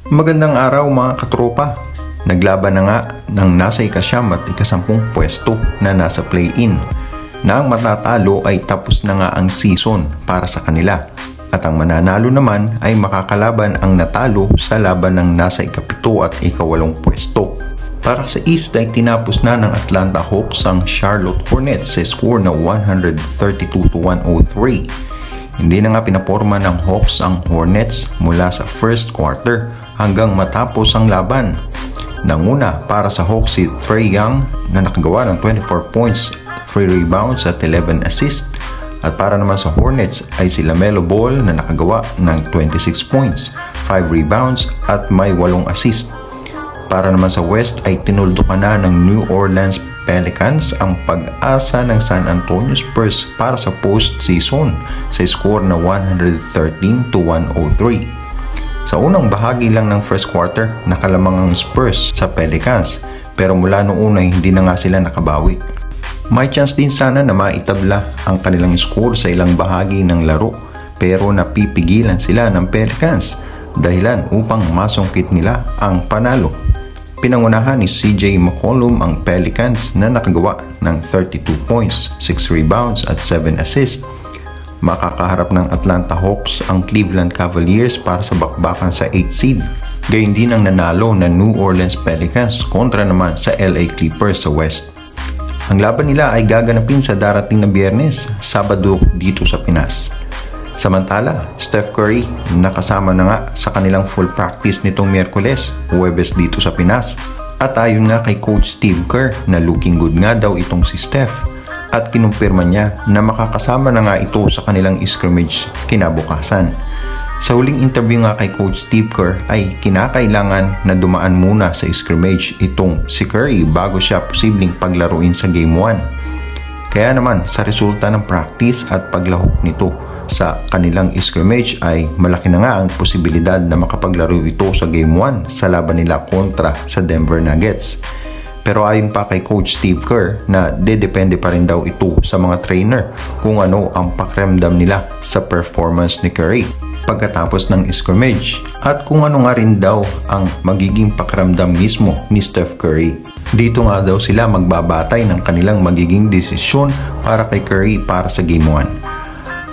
Magandang araw mga katropa. Naglaban na nga ng nasa ika-9 at ika-10 pwesto na nasa play-in. Na ang matatalo ay tapos na nga ang season para sa kanila. At ang mananalo naman ay makakalaban ang natalo sa laban ng nasa ika-7 at ika-8 pwesto. Para sa East ay tinapos na ng Atlanta Hawks ang Charlotte Hornets sa score na 132-103. Hindi na nga pinaporma ng Hawks ang Hornets mula sa first quarter hanggang matapos ang laban. Nanguna para sa Hawks si Trae Young na nakagawa ng 24 points, 3 rebounds at 11 assists. At para naman sa Hornets ay si LaMelo Ball na nakagawa ng 26 points, 5 rebounds at may 8 assists. Para naman sa West ay tinuldukan na ng New Orleans Pelicans ang pag-asa ng San Antonio Spurs para sa postseason sa score na 113-103. Sa unang bahagi lang ng first quarter, nakalamang ang Spurs sa Pelicans pero mula noon ay hindi na nga sila nakabawi. May chance din sana na maitabla ang kanilang score sa ilang bahagi ng laro pero napipigilan sila ng Pelicans dahilan upang masungkit nila ang panalo. Pinangunahan ni CJ McCollum ang Pelicans na nakagawa ng 32 points, 6 rebounds at 7 assists. Makakaharap ng Atlanta Hawks ang Cleveland Cavaliers para sa bakbakan sa 8th seed. Gayon din ang nanalo na New Orleans Pelicans kontra naman sa LA Clippers sa West. Ang laban nila ay gaganapin sa darating na Biyernes, Sabado dito sa Pinas. Samantala, Steph Curry nakasama na nga sa kanilang full practice nitong Miyerkules, Huwebes dito sa Pinas. At ayon nga kay Coach Steve Kerr na looking good nga daw itong si Steph at kinumpirma niya na makakasama na nga ito sa kanilang scrimmage kinabukasan. Sa huling interview nga kay Coach Steve Kerr ay kinakailangan na dumaan muna sa scrimmage itong si Curry bago siya posibleng paglaruin sa Game 1. Kaya naman sa resulta ng practice at paglahok nito sa kanilang scrimmage ay malaki na nga ang posibilidad na makapaglaro ito sa Game 1 sa laban nila kontra sa Denver Nuggets. Pero ayon pa kay Coach Steve Kerr na dedepende pa rin daw ito sa mga trainer kung ano ang pakiramdam nila sa performance ni Curry pagkatapos ng scrimmage at kung ano nga rin daw ang magiging pakiramdam mismo ni Steph Curry. Dito nga daw sila magbabatay ng kanilang magiging desisyon para kay Curry para sa Game 1.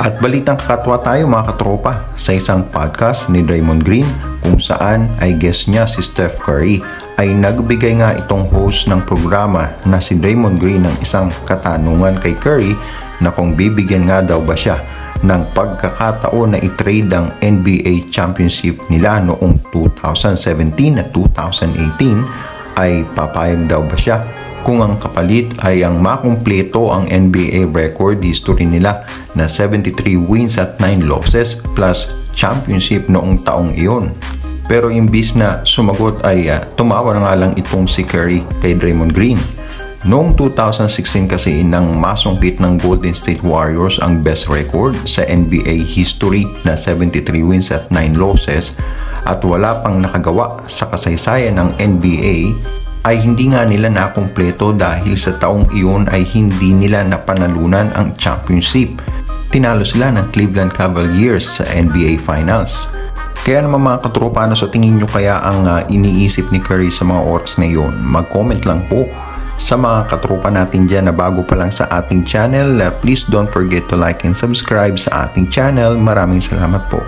At balitang kakatwa tayo mga katropa sa isang podcast ni Draymond Green kung saan ay guest niya si Steph Curry ay nagbigay nga itong host ng programa na si Draymond Green ng isang katanungan kay Curry na kung bibigyan nga daw ba siya ng pagkakataon na i-trade ang NBA championship nila noong 2017 at 2018 ay papayag daw ba siya kung ang kapalit ay ang makumpleto ang NBA record history nila na 73 wins at 9 losses plus championship noong taong iyon. Pero imbis na sumagot ay tumawa na nga lang itong si Curry kay Draymond Green. Noong 2016 kasi nang masungkit ng Golden State Warriors ang best record sa NBA history na 73 wins at 9 losses at wala pang nakagawa sa kasaysayan ng NBA ay hindi nga nila nakumpleto dahil sa taong iyon ay hindi nila napanalunan ang championship. Tinalo sila ng Cleveland Cavaliers sa NBA Finals. Kaya naman mga katropa, ano sa tingin nyo kaya ang iniisip ni Curry sa mga oras na iyon? Mag-comment lang po. Sa mga katropa natin dyan na bago pa lang sa ating channel, please don't forget to like and subscribe sa ating channel. Maraming salamat po.